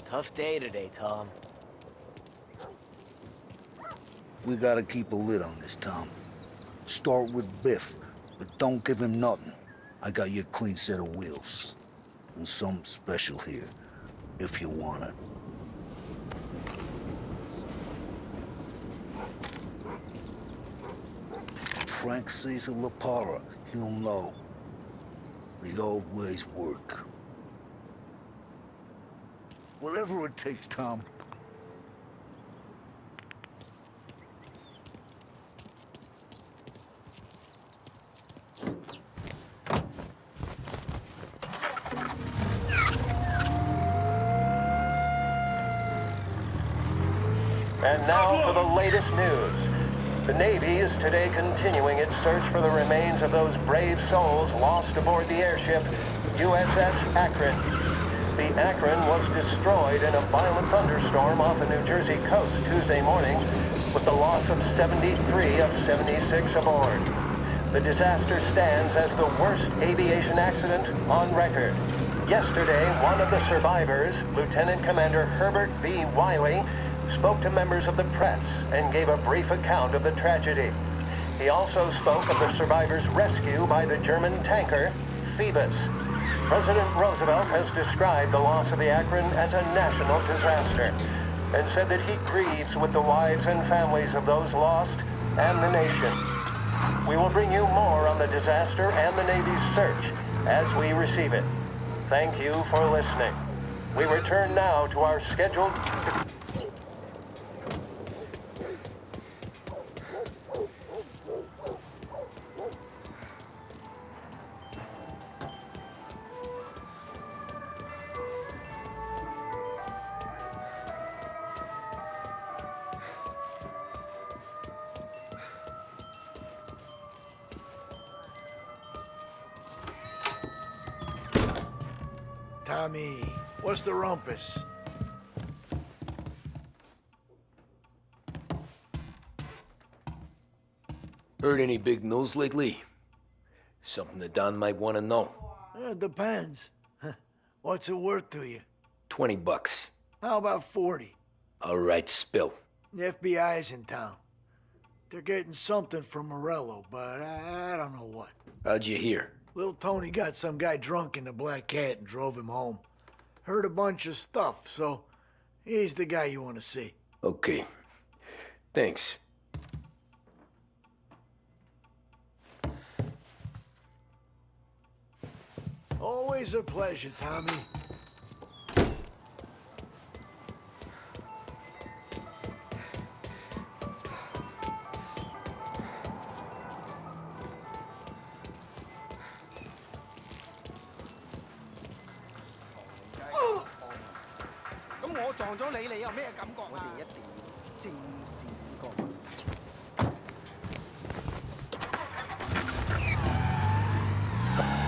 Tough day today, Tom. We gotta keep a lid on this, Tom. Start with Biff, but don't give him nothing. I got you a clean set of wheels. And something special here, if you want it. Frank sees a La Parra, he'll know. The old ways work. Whatever it takes, Tom. And now for the latest news. The Navy is today continuing its search for the remains of those brave souls lost aboard the airship USS Akron. The Akron was destroyed in a violent thunderstorm off the New Jersey coast Tuesday morning, with the loss of 73 of 76 aboard. The disaster stands as the worst aviation accident on record. Yesterday, one of the survivors, Lieutenant Commander Herbert V. Wiley, spoke to members of the press and gave a brief account of the tragedy. He also spoke of the survivors' rescue by the German tanker, Phoebus. President Roosevelt has described the loss of the Akron as a national disaster and said that he grieves with the wives and families of those lost and the nation. We will bring you more on the disaster and the Navy's search as we receive it. Thank you for listening. We return now to our scheduled... Tommy, what's the rumpus? Heard any big news lately? Something that Don might want to know. It depends. What's it worth to you? $20. How about 40? All right, spill. The FBI's in town. They're getting something from Morello, but I don't know what. How'd you hear? Little Tony got some guy drunk in the Black Cat and drove him home. Heard a bunch of stuff, so he's the guy you want to see. Okay. Thanks. Always a pleasure, Tommy.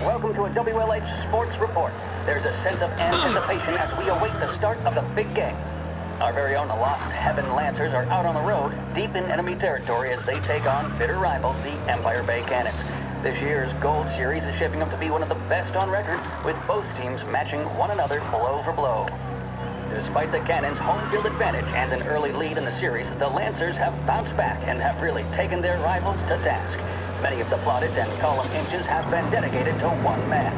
Welcome to a WLH Sports Report. There's a sense of anticipation as we await the start of the big game. Our very own Lost Heaven Lancers are out on the road, deep in enemy territory as they take on bitter rivals, the Empire Bay Cannons. This year's Gold Series is shaping up to be one of the best on record, with both teams matching one another blow for blow. Despite the Cannons' home field advantage and an early lead in the series, the Lancers have bounced back and have really taken their rivals to task. Many of the plaudits and column inches have been dedicated to one man.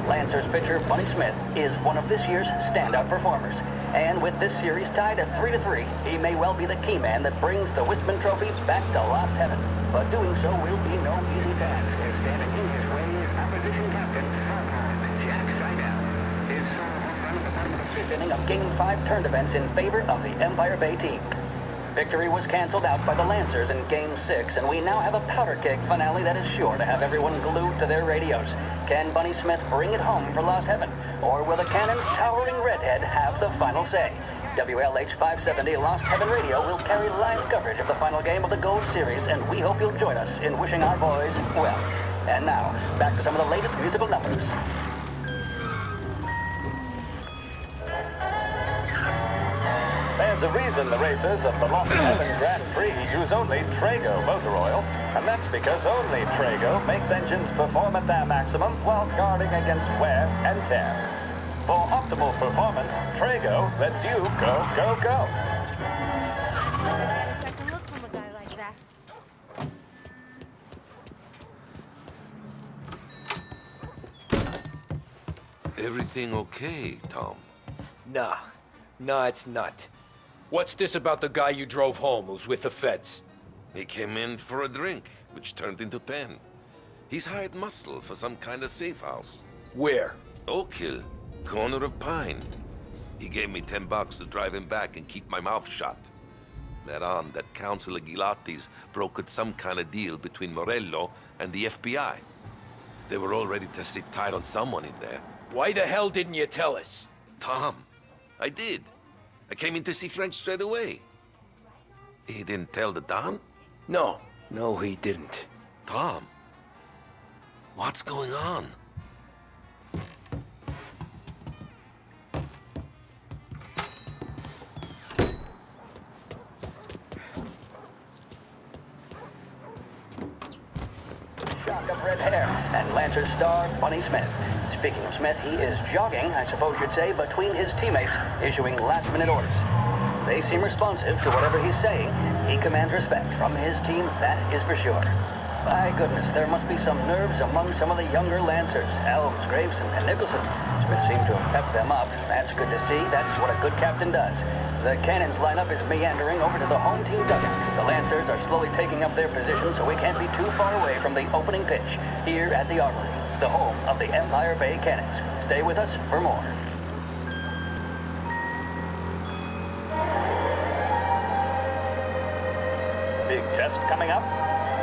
Lancers pitcher Bunny Smith is one of this year's standout performers. And with this series tied at 3-3, he may well be the key man that brings the Wistman Trophy back to Lost Heaven. But doing so will be no easy task, as standing in his way is opposition captain, Jack Seidel. His run at the bottom of the fifth inning of Game 5 turned events in favor of the Empire Bay team. Victory was canceled out by the Lancers in Game 6, and we now have a powder keg finale that is sure to have everyone glued to their radios. Can Bunny Smith bring it home for Lost Heaven? Or will the Cannon's towering redhead have the final say? WLH 570 Lost Heaven Radio will carry live coverage of the final game of the Gold Series, and we hope you'll join us in wishing our boys well. And now, back to some of the latest musical numbers. There's a reason the racers of the Lost Heaven Grand Prix use only Trago motor oil, and that's because only Trago makes engines perform at their maximum while guarding against wear and tear. For optimal performance, Trago lets you go, go, go. Never get a second look from a guy like that. Everything okay, Tom? Nah, it's not. What's this about the guy you drove home who's with the feds? He came in for a drink, which turned into 10. He's hired muscle for some kind of safe house. Where? Oak Hill, corner of Pine. He gave me $10 to drive him back and keep my mouth shut. Later on, that Councilor Gilatti's brokered some kind of deal between Morello and the FBI. They were all ready to sit tight on someone in there. Why the hell didn't you tell us? Tom, I did. I came in to see French straight away. He didn't tell the Don? No, he didn't. Tom, what's going on? Shock of red hair, and Lancer star Bunny Smith. Speaking of Smith, he is jogging, I suppose you'd say, between his teammates, issuing last-minute orders. They seem responsive to whatever he's saying. He commands respect from his team, that is for sure. My goodness, there must be some nerves among some of the younger Lancers, Elms, Graves, and Nicholson. Smith seemed to have pepped them up. That's good to see. That's what a good captain does. The Cannons lineup is meandering over to the home team dugout. The Lancers are slowly taking up their position, so we can't be too far away from the opening pitch here at the Armory, the home of the Empire Bay Cannons. Stay with us for more. Big test coming up?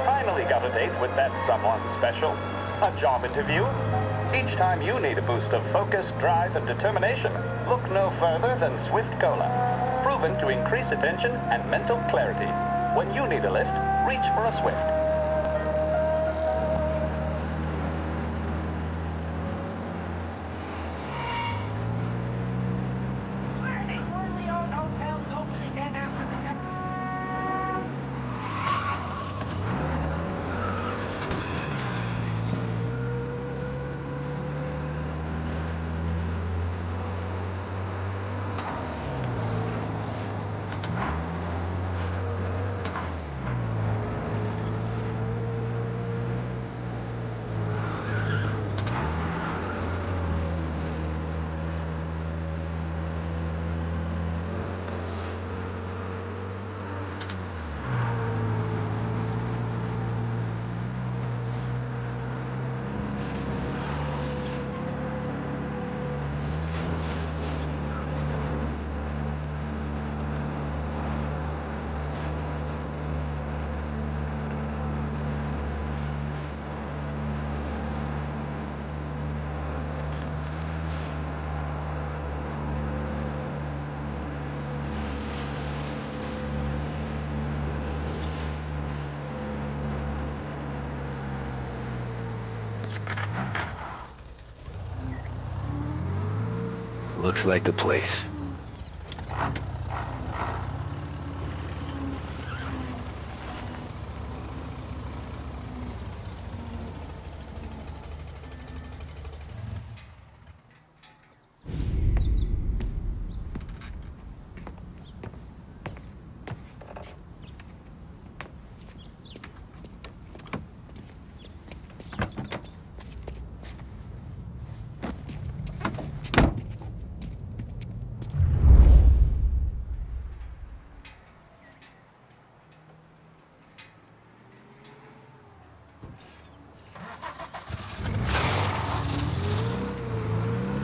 Finally got a date with that someone special. A job interview? Each time you need a boost of focus, drive, and determination, look no further than Swift Cola. Proven to increase attention and mental clarity. When you need a lift, reach for a Swift. Looks like the place.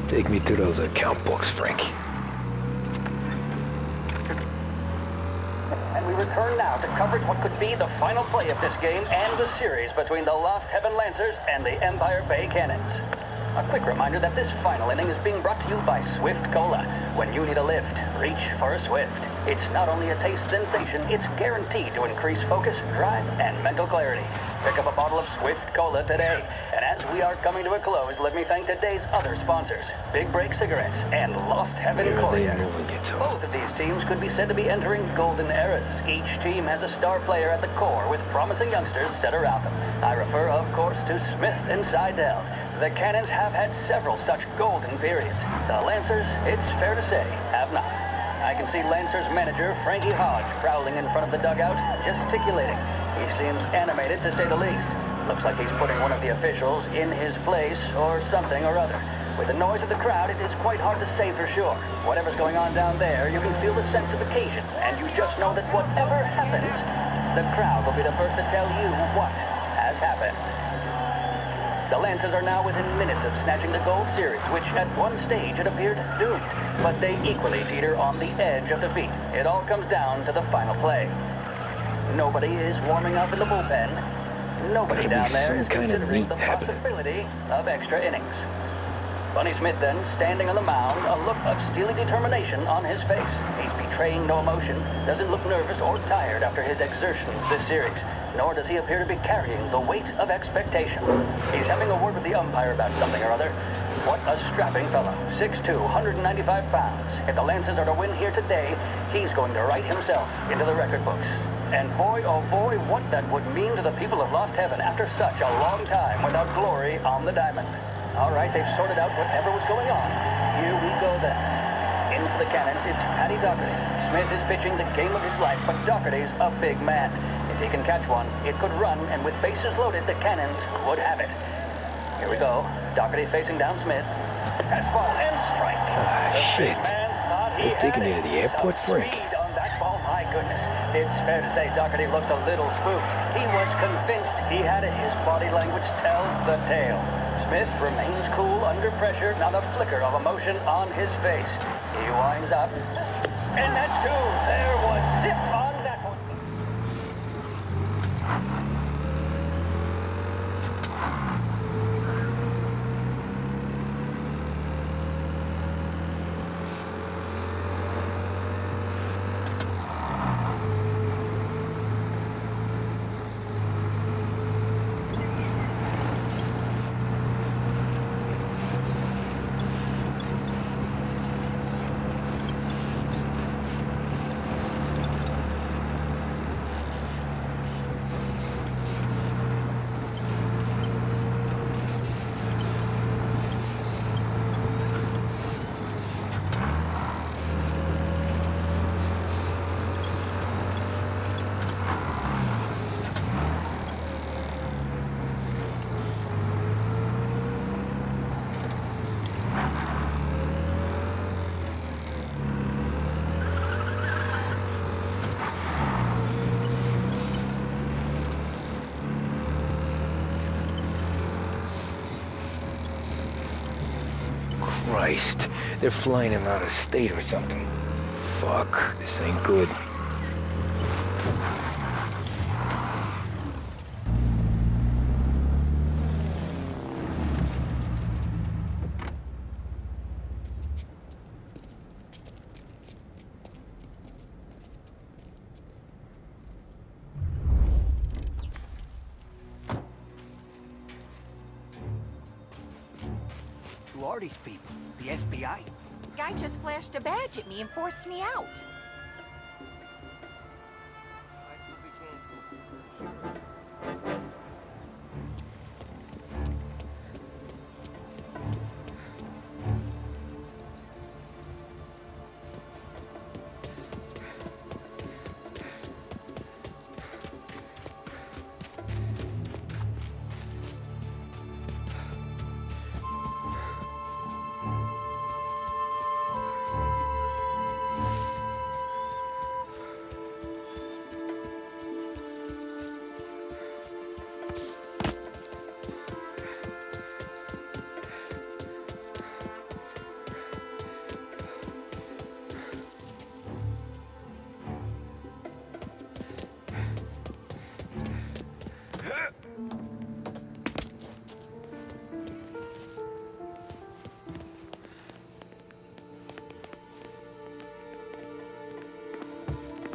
Take me to those account books, Frank. And we return now to coverage what could be the final play of this game and the series between the Lost Heaven Lancers and the Empire Bay Cannons. A quick reminder that this final inning is being brought to you by Swift Cola. When you need a lift, reach for a Swift. It's not only a taste sensation, it's guaranteed to increase focus, drive, and mental clarity. Pick up a bottle of Swift Cola today. And as we are coming to a close, let me thank today's other sponsors, Big Break Cigarettes and Lost Heaven Where are they Courier. moving you to? Both of these teams could be said to be entering golden eras. Each team has a star player at the core with promising youngsters set around them. I refer, of of course, to Smith and Seidel. The Cannons have had several such golden periods. The Lancers, it's fair to say, have not. I can see Lancers manager Frankie Hodge prowling in front of the dugout, gesticulating. He seems animated, to say the least. Looks like he's putting one of the officials in his place or something or other. With the noise of the crowd, it is quite hard to say for sure. Whatever's going on down there, you can feel the sense of occasion, and you just know that whatever happens, the crowd will be the first to tell you what has happened. The Lancers are now within minutes of snatching the Gold Series, which at one stage had appeared doomed. But they equally teeter on the edge of defeat. It all comes down to the final play. Nobody is warming up in the bullpen. Nobody down there is considering the possibility of extra innings. Bunny Smith then, standing on the mound, a look of steely determination on his face. He's betraying no emotion, doesn't look nervous or tired after his exertions this series, nor does he appear to be carrying the weight of expectation. He's having a word with the umpire about something or other. What a strapping fellow, 6'2", 195 pounds. If the Lancers are to win here today, he's going to write himself into the record books. And boy, oh boy, what that would mean to the people of Lost Heaven after such a long time without glory on the diamond. All right, they've sorted out whatever was going on. Here we go then. In for the Cannons, it's Paddy Doherty. Smith is pitching the game of his life, but Doherty's a big man. If he can catch one, it could run, and with bases loaded, the Cannons would have it. Here we go. Doherty facing down Smith. Fastball and strike. Shit. They're taking it to the airport, Frank. My goodness, it's fair to say Doherty looks a little spooked. He was convinced he had it. His body language tells the tale. Smith remains cool under pressure, not a flicker of emotion on his face. He winds up, and that's two. There was zip on that one. Christ, they're flying him out of state or something. Fuck, this ain't good. Who are these people? The FBI? Guy just flashed a badge at me and forced me out.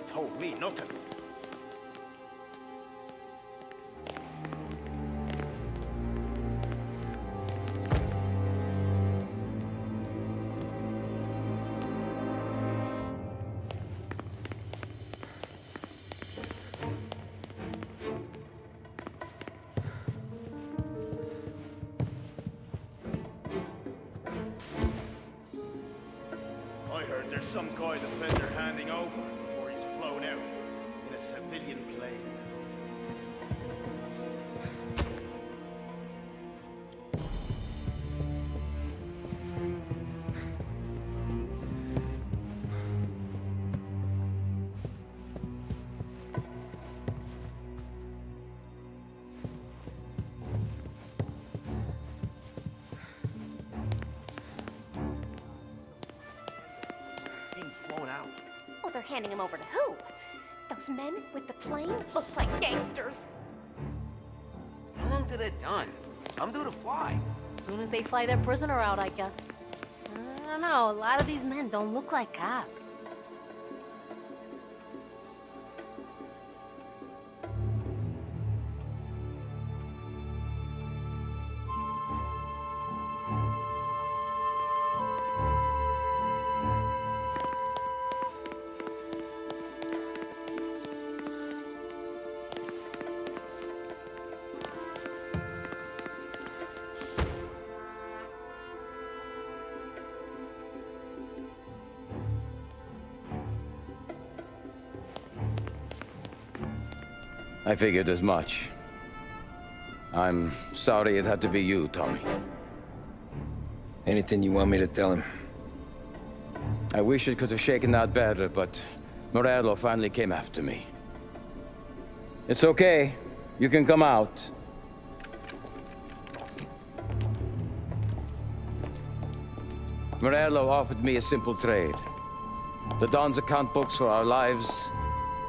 Told me not to. some guy the feds are handing over before he's flown out in a civilian plane. Being flown out. Oh, they're handing him over to who? Those men with the plane look like gangsters. How long till they're done? I'm due to fly. As soon as they fly their prisoner out, I guess. I don't know, a lot of these men don't look like cops. I figured as much. I'm sorry it had to be you, Tommy. Anything you want me to tell him? I wish it could have shaken out better, but Morello finally came after me. It's okay. You can come out. Morello offered me a simple trade. The Don's account books for our lives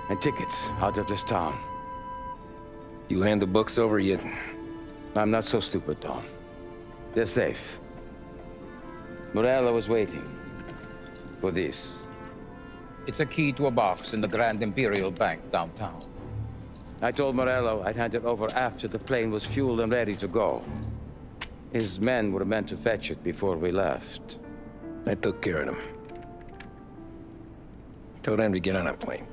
and tickets out of this town. You hand the books over yet? I'm not so stupid, Don. They're safe. Morello was waiting for this. It's a key to a box in the Grand Imperial Bank downtown. I told Morello I'd hand it over after the plane was fueled and ready to go. His men were meant to fetch it before we left. I took care of them. Told them to get on a plane.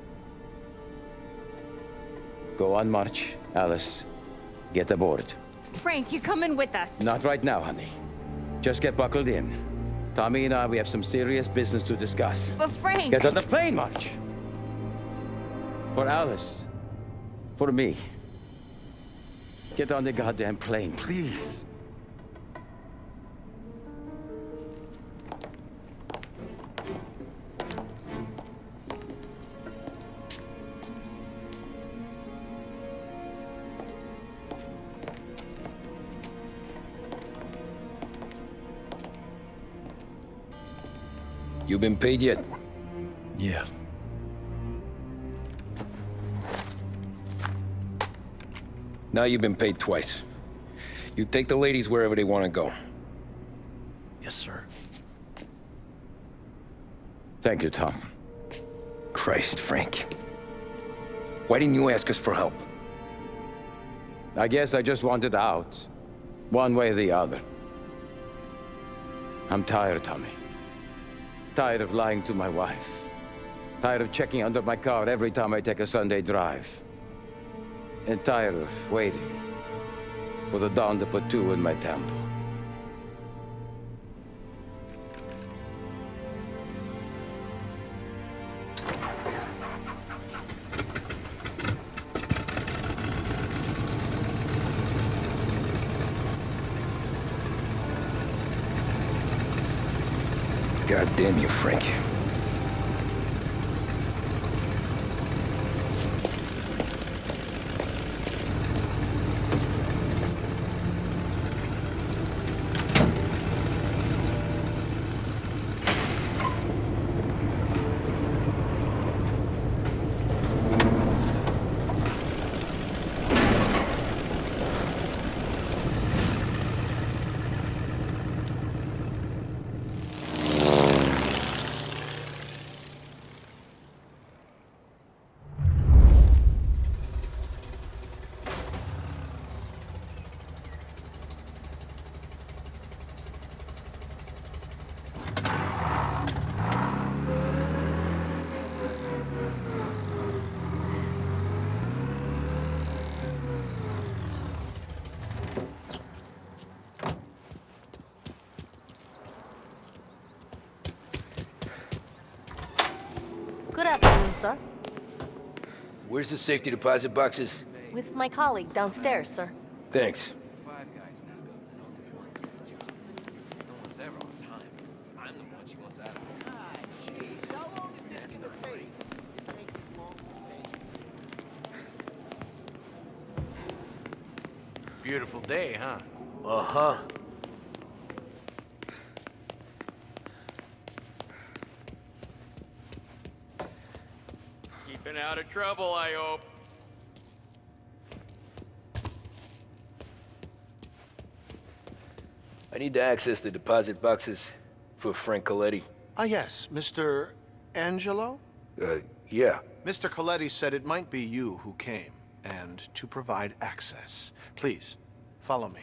Go on, March. Alice, get aboard. Frank, you're coming with us. Not right now, honey. Just get buckled in. Tommy and I, we have some serious business to discuss. But Frank... Get on the plane, March! For Alice. For me. Get on the goddamn plane, please. You been paid yet? Yeah. Now you've been paid twice. You take the ladies wherever they want to go. Yes, sir. Thank you, Tom. Christ, Frank. Why didn't you ask us for help? I guess I just wanted out. One way or the other. I'm tired, Tommy. Tired of lying to my wife. Tired of checking under my car every time I take a Sunday drive. And tired of waiting for the dawn to put two in my temple. God damn you, Frank. sir. Where's the safety deposit boxes? With my colleague downstairs, sir. Thanks. Beautiful day, huh? Uh-huh. Keeping out of trouble, I hope. I need to access the deposit boxes for Frank Coletti. Ah, yes, Mr. Angelo? Yeah. Mr. Coletti said it might be you who came, and to provide access. Please, follow me.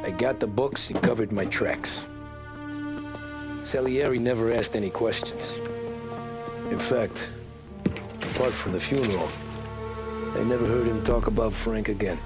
I got the books and covered my tracks. Salieri never asked any questions. In fact, apart from the funeral, I never heard him talk about Frank again.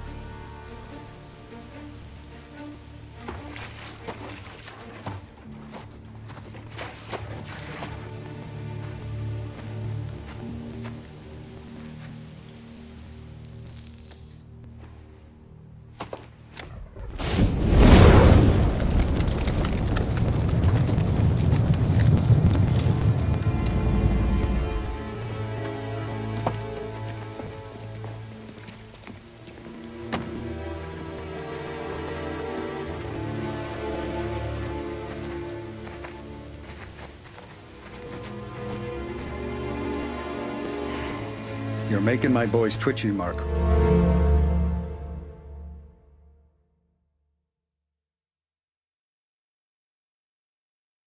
You're making my boys twitchy, Mark.